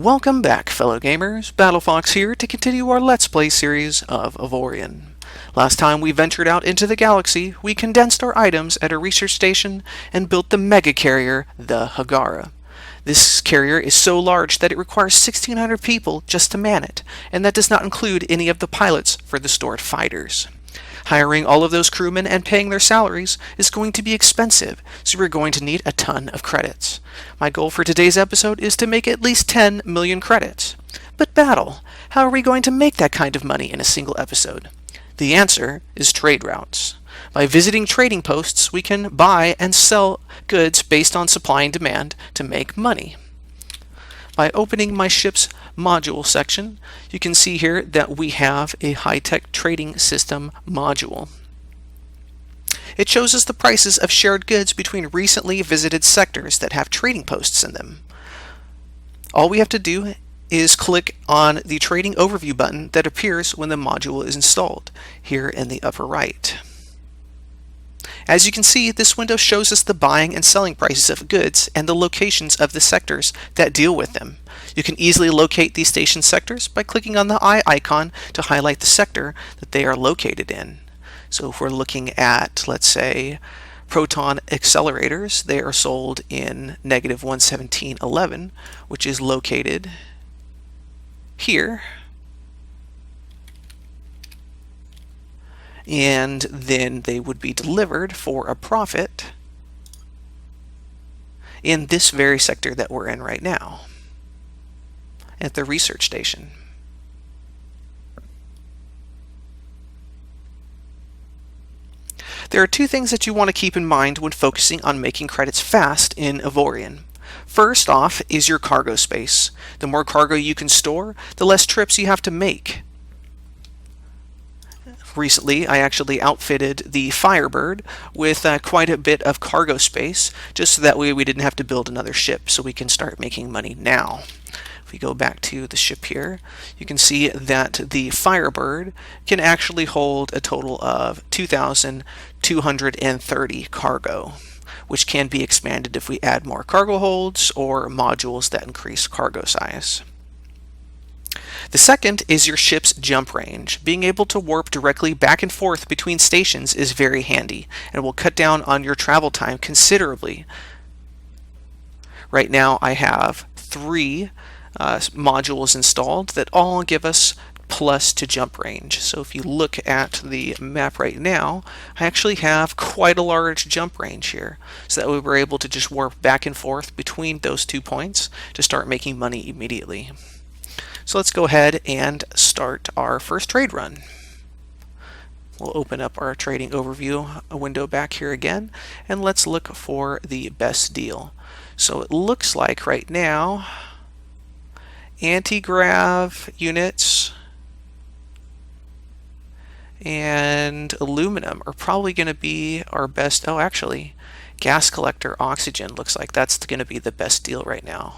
Welcome back, fellow gamers. BattleFox here to continue our Let's Play series of Avorion. Last time we ventured out into the galaxy, we condensed our items at a research station and built the mega carrier, the Hagara. This carrier is so large that it requires 1,600 people just to man it, and that does not include any of the pilots for the stored fighters. Hiring all of those crewmen and paying their salaries is going to be expensive, so we're going to need a ton of credits. My goal for today's episode is to make at least 10 million credits. But Battle, how are we going to make that kind of money in a single episode? The answer is trade routes. By visiting trading posts, we can buy and sell goods based on supply and demand to make money. By opening my ship's module section, you can see here that we have a high-tech trading system module. It shows us the prices of shared goods between recently visited sectors that have trading posts in them. All we have to do is click on the trading overview button that appears when the module is installed, here in the upper right. As you can see, this window shows us the buying and selling prices of goods and the locations of the sectors that deal with them. You can easily locate these station sectors by clicking on the eye icon to highlight the sector that they are located in. So if we're looking at, let's say, proton accelerators, they are sold in -11711, which is located here. And then they would be delivered for a profit in this very sector that we're in right now, at the research station. There are two things that you want to keep in mind when focusing on making credits fast in Avorion. First off is your cargo space. The more cargo you can store, the less trips you have to make. Recently, I actually outfitted the Firebird with quite a bit of cargo space, just so that way we didn't have to build another ship, so we can start making money now. If we go back to the ship here, you can see that the Firebird can actually hold a total of 2,230 cargo, which can be expanded if we add more cargo holds or modules that increase cargo size. The second is your ship's jump range. Being able to warp directly back and forth between stations is very handy and will cut down on your travel time considerably. Right now I have 3 modules installed that all give us plus to jump range. So if you look at the map right now, I actually have quite a large jump range here. So that way we're able to just warp back and forth between those 2 points to start making money immediately. So let's go ahead and start our first trade run. We'll open up our trading overview window back here again, and let's look for the best deal. So it looks like right now anti-grav units and aluminum are probably going to be our best. Oh, actually, gas collector oxygen looks like that's going to be the best deal right now.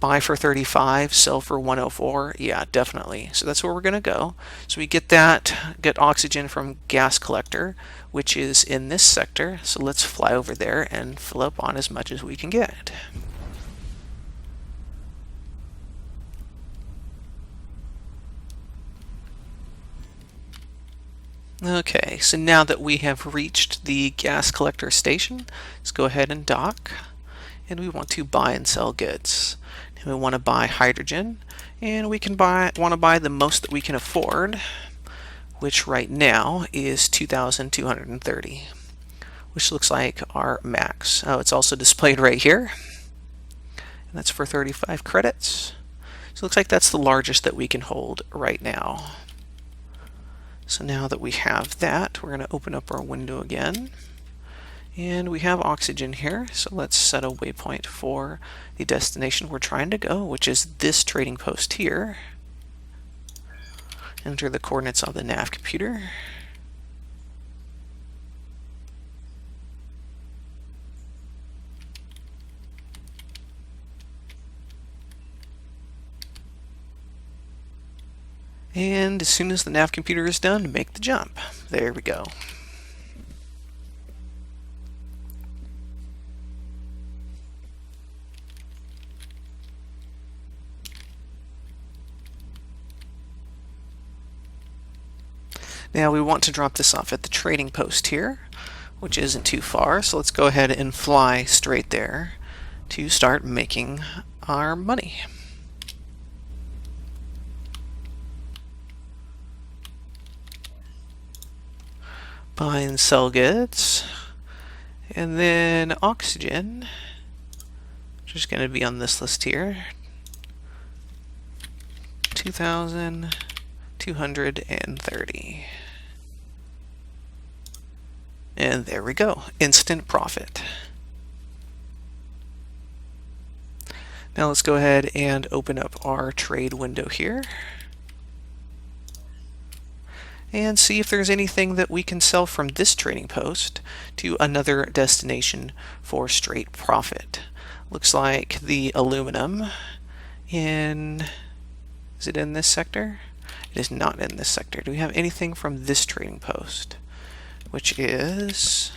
Buy for 35, sell for 104. Yeah, definitely. So that's where we're going to go. So we get oxygen from gas collector, which is in this sector. So let's fly over there and fill up on as much as we can get. Okay, so now that we have reached the gas collector station, let's go ahead and dock. And we want to buy and sell goods. And we want to buy hydrogen, and we can want to buy the most that we can afford, which right now is 2,230, which looks like our max. Oh, it's also displayed right here, and that's for 35 credits. So it looks like that's the largest that we can hold right now. So now that we have that, we're going to open up our window again. And we have oxygen here, so let's set a waypoint for the destination we're trying to go, which is this trading post here. Enter the coordinates on the nav computer. And as soon as the nav computer is done, make the jump. There we go. Now we want to drop this off at the trading post here, which isn't too far, so let's go ahead and fly straight there to start making our money. Buy and sell goods, and then oxygen, which is going to be on this list here, 2,230. And there we go, instant profit. Now let's go ahead and open up our trade window here and see if there's anything that we can sell from this trading post to another destination for straight profit. Looks like the aluminum is it in this sector? It is not in this sector. Do we have anything from this trading post, which is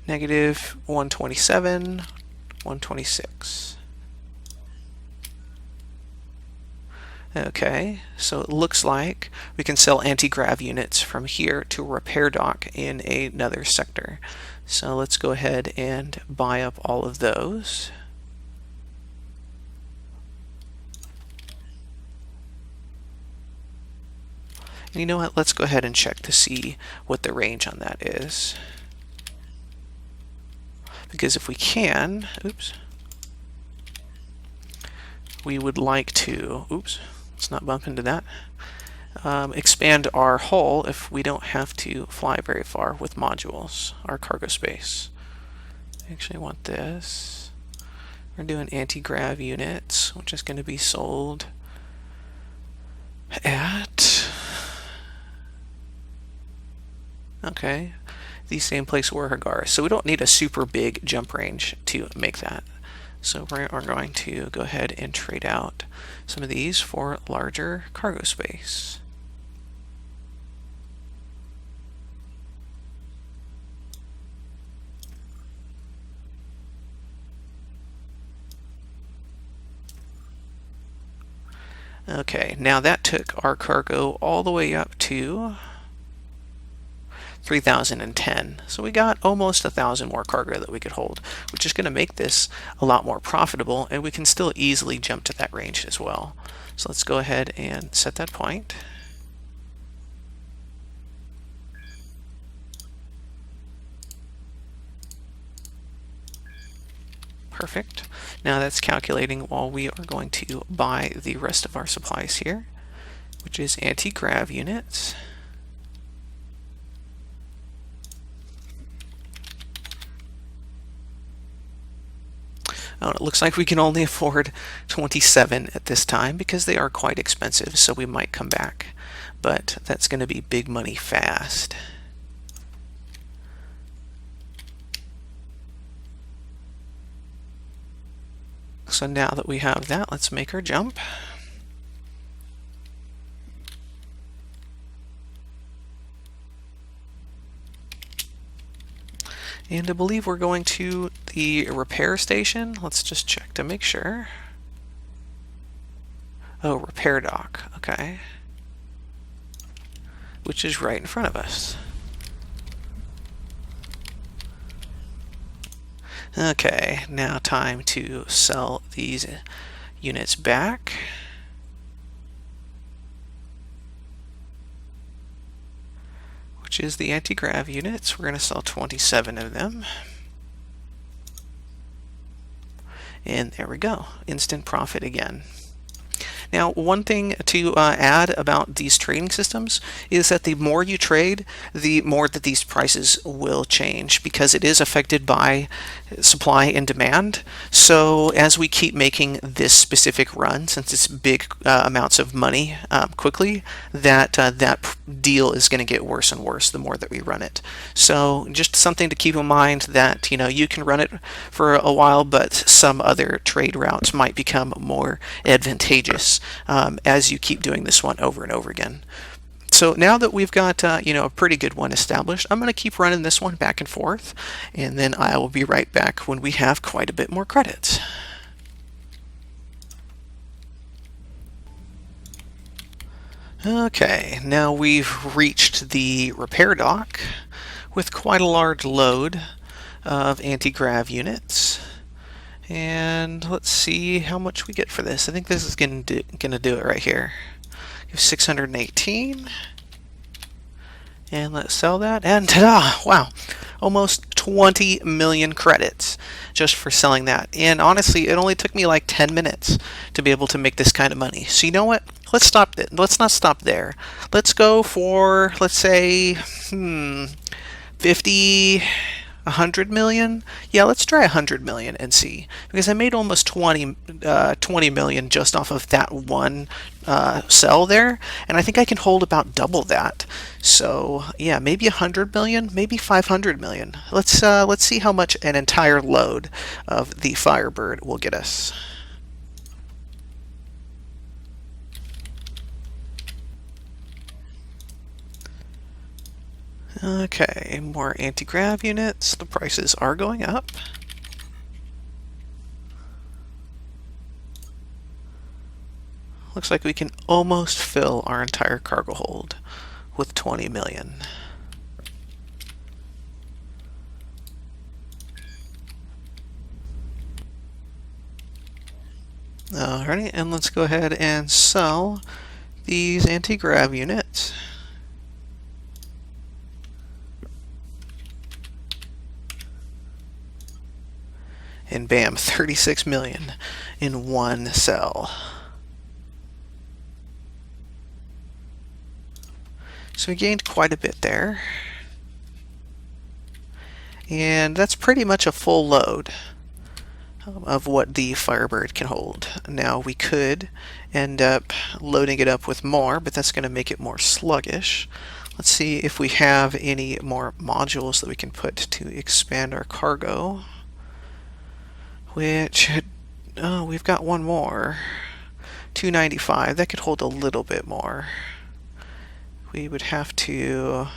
negative 127, 126. Okay, so it looks like we can sell anti-grav units from here to a repair dock in another sector. So let's go ahead and buy up all of those. And you know what, let's go ahead and check to see what the range on that is. Because if we can, we would like to, let's not bump into that, expand our hull if we don't have to fly very far with modules, our cargo space. I actually want this. We're doing anti-grav units, which is going to be sold at, okay, the same place where Hagar is. So we don't need a super big jump range to make that. So we're going to go ahead and trade out some of these for larger cargo space. Okay, now that took our cargo all the way up to 3,010. So we got almost 1,000 more cargo that we could hold, which is going to make this a lot more profitable, and we can still easily jump to that range as well. So let's go ahead and set that point. Perfect. Now that's calculating while we are going to buy the rest of our supplies here, which is anti-grav units. It looks like we can only afford 27 at this time because they are quite expensive, so we might come back. But that's going to be big money fast. So now that we have that, let's make our jump. And I believe we're going to the repair station. Let's just check to make sure. Oh, repair dock, okay. Which is right in front of us. Okay, now time to sell these units back. Which is the anti-grav units. We're going to sell 27 of them. And there we go. Instant profit again. Now, one thing to add about these trading systems is that the more you trade, the more that these prices will change, because it is affected by supply and demand. So as we keep making this specific run, since it's big amounts of money quickly, that deal is going to get worse and worse the more that we run it. So just something to keep in mind, that you can run it for a while, but some other trade routes might become more advantageous as you keep doing this one over and over again. So now that we've got a pretty good one established, I'm going to keep running this one back and forth, and then I will be right back when we have quite a bit more credits. Okay, now we've reached the repair dock with quite a large load of anti-grav units. And let's see how much we get for this. I think this is gonna do it right here. 618. And let's sell that, and ta-da! Wow, almost 20 million credits just for selling that. And honestly, it only took me like 10 minutes to be able to make this kind of money. So you know what? Let's stop it. Let's not stop there. Let's go for, let's say, 50, 100 million. Yeah, let's try 100 million and see, because I made almost 20 million just off of that one sell there, and I think I can hold about double that. So yeah, maybe 100 million, maybe 500 million. Let's see how much an entire load of the Firebird will get us. Okay, more anti-grav units. The prices are going up. Looks like we can almost fill our entire cargo hold with 20 million. Alrighty, and let's go ahead and sell these anti-grav units. And bam, 36 million in one sell. So we gained quite a bit there. And that's pretty much a full load of what the Firebird can hold. Now we could end up loading it up with more, but that's going to make it more sluggish. Let's see if we have any more modules that we can put to expand our cargo. Which, oh, we've got one more. 295. That could hold a little bit more. We would have to...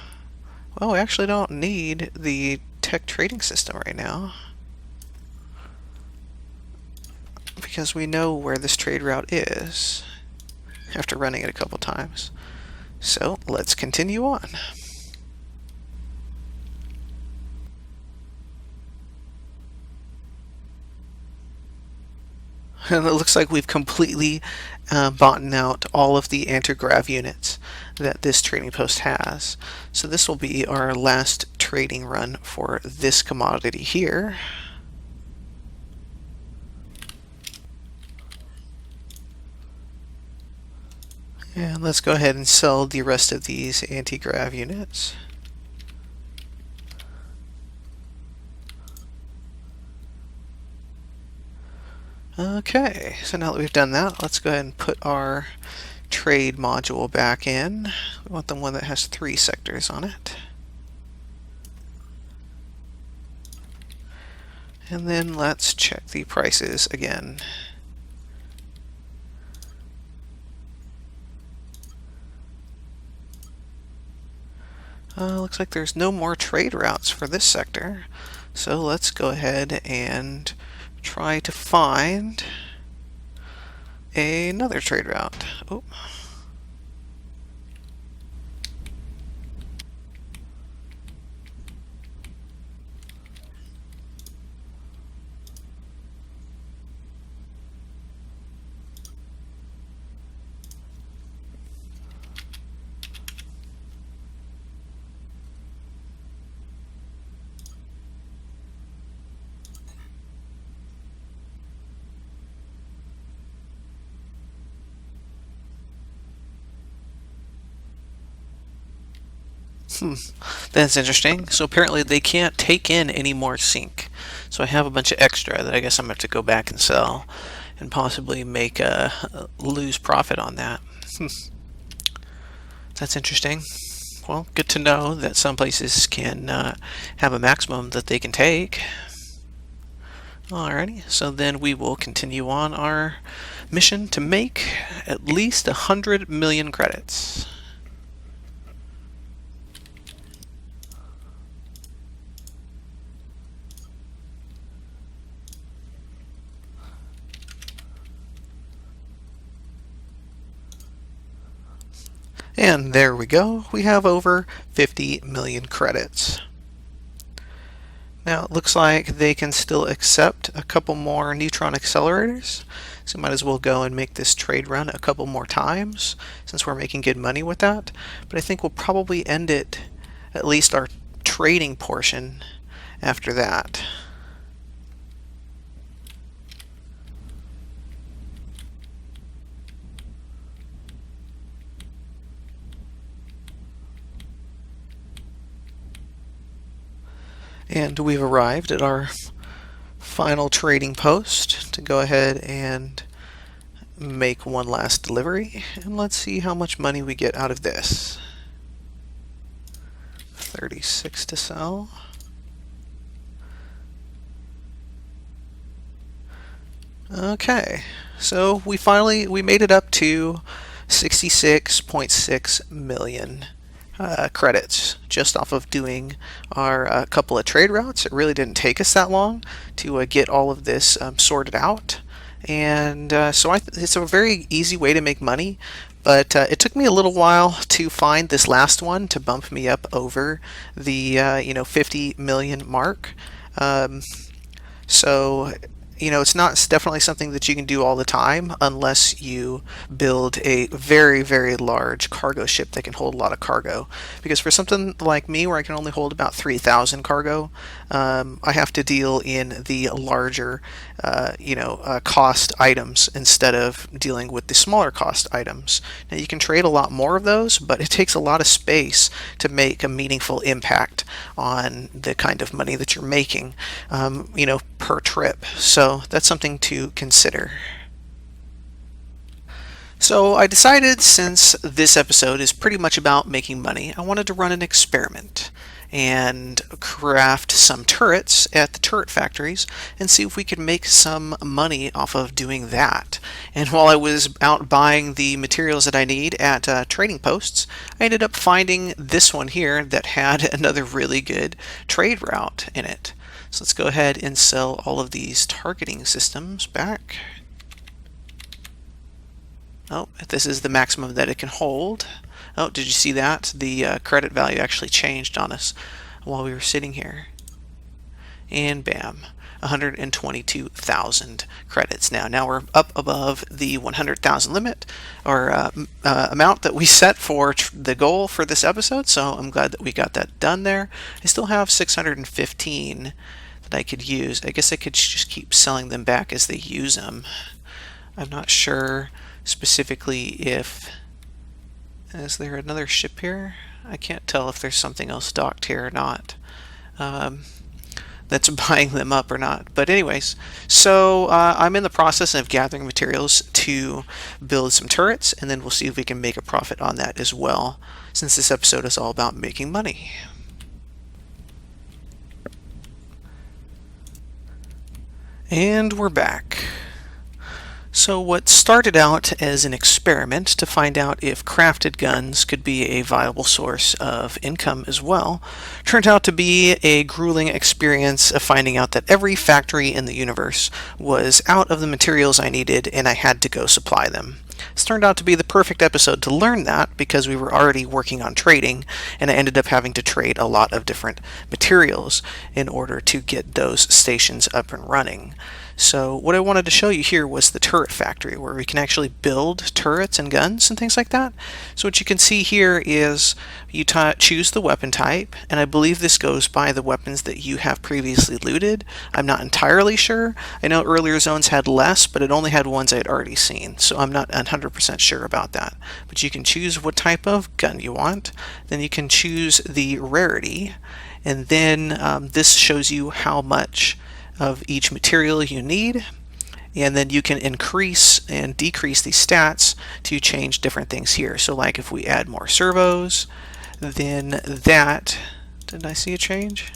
Well, we actually don't need the tech trading system right now, because we know where this trade route is after running it a couple times. So let's continue on. And it looks like we've completely bought out all of the anti-grav units that this trading post has. So this will be our last trading run for this commodity here. And let's go ahead and sell the rest of these anti-grav units. Okay, so now that we've done that, let's go ahead and put our trade module back in. We want the one that has 3 sectors on it. And then let's check the prices again. Looks like there's no more trade routes for this sector. So let's go ahead and try to find another trade route. Oh. That's interesting. So apparently they can't take in any more sync. So I have a bunch of extra that I guess I'm going to have to go back and sell and possibly make lose profit on that. That's interesting. Well, good to know that some places can have a maximum that they can take. Alrighty, so then we will continue on our mission to make at least 100 million credits. And there we go. We have over 50 million credits. Now it looks like they can still accept a couple more neutron accelerators, so might as well go and make this trade run a couple more times since we're making good money with that. But I think we'll probably end it, at least our trading portion, after that. And we've arrived at our final trading post to go ahead and make one last delivery. And let's see how much money we get out of this. 36 to sell. Okay, so we made it up to 66.6 million credits just off of doing our couple of trade routes. It really didn't take us that long to get all of this sorted out, and so it's a very easy way to make money. But it took me a little while to find this last one to bump me up over the 50 million mark. So it's definitely something that you can do all the time unless you build a very, very large cargo ship that can hold a lot of cargo. Because for something like me, where I can only hold about 3,000 cargo, I have to deal in the larger, cost items instead of dealing with the smaller cost items. Now you can trade a lot more of those, but it takes a lot of space to make a meaningful impact on the kind of money that you're making, per trip. So that's something to consider. So I decided, since this episode is pretty much about making money, I wanted to run an experiment and craft some turrets at the turret factories and see if we could make some money off of doing that. And while I was out buying the materials that I need at trading posts, I ended up finding this one here that had another really good trade route in it. So let's go ahead and sell all of these targeting systems back. Oh, this is the maximum that it can hold. Oh, did you see that? The credit value actually changed on us while we were sitting here. And bam, 122,000 credits now. Now we're up above the 100,000 limit, or amount that we set for the goal for this episode, so I'm glad that we got that done there. I still have 615 that I could use. I guess I could just keep selling them back as they use them. I'm not sure specifically if... Is there another ship here? I can't tell if there's something else docked here or not. That's buying them up or not. But anyways, so I'm in the process of gathering materials to build some turrets, and then we'll see if we can make a profit on that as well, since this episode is all about making money. And we're back. So what started out as an experiment to find out if crafted guns could be a viable source of income as well, turned out to be a grueling experience of finding out that every factory in the universe was out of the materials I needed and I had to go supply them. This turned out to be the perfect episode to learn that, because we were already working on trading, and I ended up having to trade a lot of different materials in order to get those stations up and running. So what I wanted to show you here was the turret factory, where we can actually build turrets and guns and things like that. So what you can see here is you choose the weapon type, and I believe this goes by the weapons that you have previously looted. I'm not entirely sure. I know earlier zones had less, but it only had ones I had already seen, so I'm not 100% sure about that. But you can choose what type of gun you want, then you can choose the rarity, and then this shows you how much of each material you need, and then you can increase and decrease these stats to change different things here. So like if we add more servos, then that, did I see a change?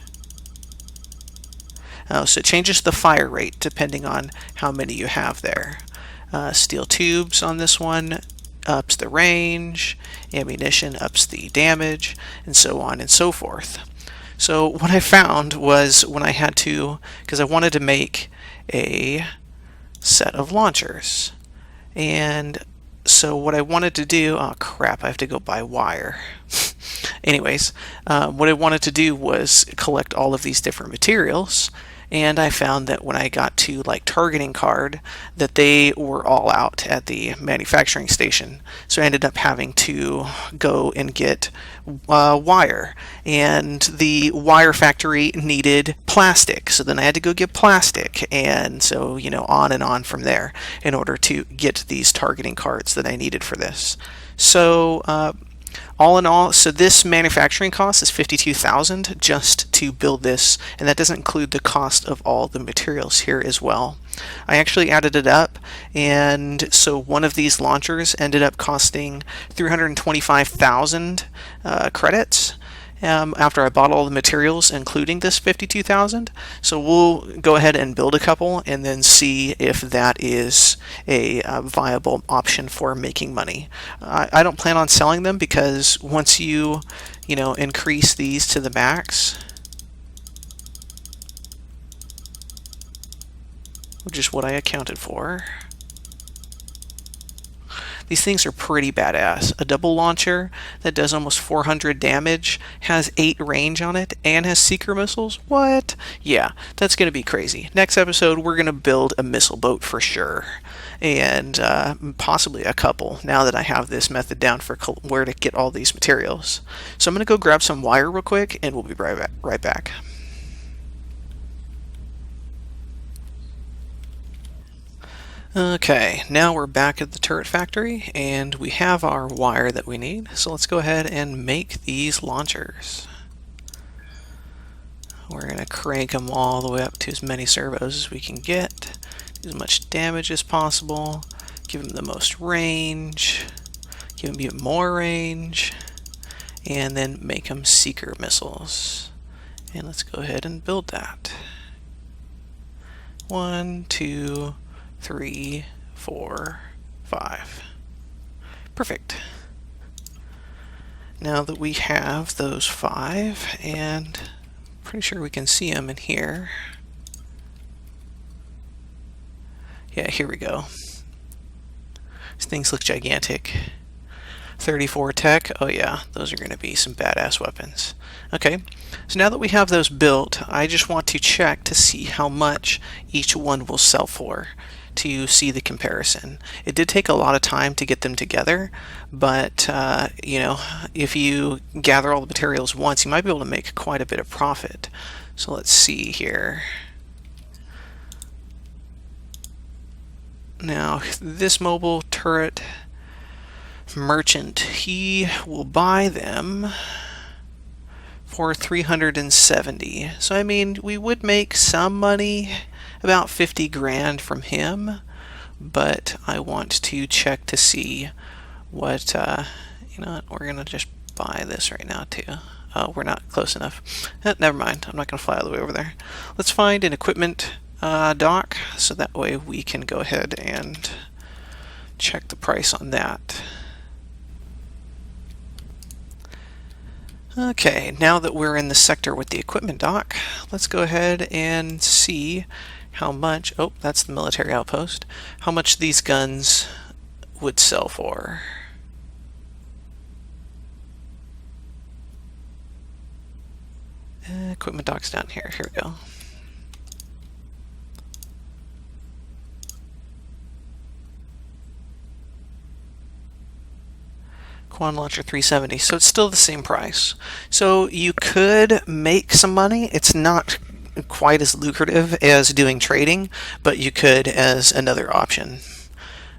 Oh, so it changes the fire rate depending on how many you have there. Steel tubes on this one ups the range, ammunition ups the damage, and so on and so forth. So what I found was, when I had to, because I wanted to make a set of launchers, and So what I wanted to do, oh crap, I have to go buy wire. Anyways, what I wanted to do was collect all of these different materials, and I found that when I got to like targeting card that they were all out at the manufacturing station. So I ended up having to go and get wire, and the wire factory needed plastic, so then I had to go get plastic, and so on and on from there in order to get these targeting cards that I needed for this. So all in all, so this manufacturing cost is $52,000 just to build this, and that doesn't include the cost of all the materials here as well. I actually added it up, and so one of these launchers ended up costing 325,000 credits. After I bought all the materials, including this 52,000. So we'll go ahead and build a couple and then see if that is a viable option for making money. I don't plan on selling them because once you increase these to the max, which is what I accounted for, these things are pretty badass. A double launcher that does almost 400 damage, has 8 range on it, and has seeker missiles? What? Yeah, that's going to be crazy. Next episode, we're going to build a missile boat for sure. And possibly a couple, now that I have this method down for where to get all these materials. So I'm going to go grab some wire real quick, and we'll be right back. Okay, now we're back at the turret factory, and we have our wire that we need, so let's go ahead and make these launchers. We're going to crank them all the way up to as many servos as we can get, do as much damage as possible, give them the most range, give them even more range, and then make them seeker missiles. And let's go ahead and build that. 1, 2, 3, 4, 5. Perfect. Now that we have those 5, and pretty sure we can see them in here. Yeah, here we go. These things look gigantic. 34 tech, oh yeah, those are going to be some badass weapons. Okay, so now that we have those built, I just want to check to see how much each one will sell for, to see the comparison. It did take a lot of time to get them together, but if you gather all the materials once, you might be able to make quite a bit of profit. So let's see here. Now, this mobile turret merchant, he will buy them for 370. So I mean, we would make some money, about 50 grand from him, but I want to check to see what we're gonna just buy this right now too. Oh, we're not close enough. Never mind, I'm not gonna fly all the way over there. Let's find an equipment dock, so that way we can go ahead and check the price on that. Okay, now that we're in the sector with the equipment dock, let's go ahead and see how much, oh, that's the military outpost, how much these guns would sell for. Equipment dock's down here, here we go. Quad launcher 370, so it's still the same price. So you could make some money. It's not quite as lucrative as doing trading, but you could as another option.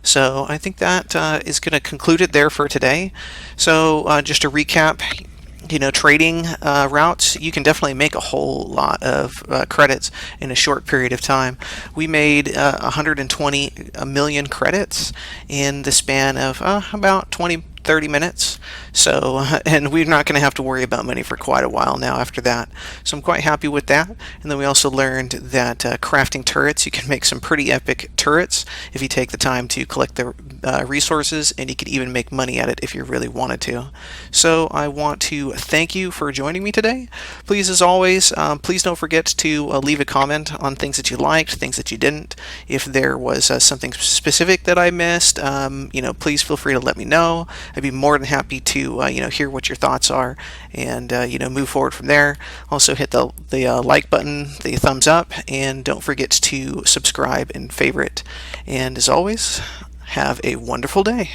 So I think that is going to conclude it there for today. So just to recap, trading routes, you can definitely make a whole lot of credits in a short period of time. We made 120 million credits in the span of about 20 30 minutes. So, and we're not going to have to worry about money for quite a while now after that. So I'm quite happy with that. And then we also learned that crafting turrets, you can make some pretty epic turrets if you take the time to collect the resources, and you could even make money at it if you really wanted to. So I want to thank you for joining me today. Please, as always, please don't forget to leave a comment on things that you liked, things that you didn't. If there was something specific that I missed, please feel free to let me know. I'd be more than happy to hear what your thoughts are, and move forward from there. Also hit the like button, the thumbs up, and don't forget to subscribe and favorite. And as always, have a wonderful day.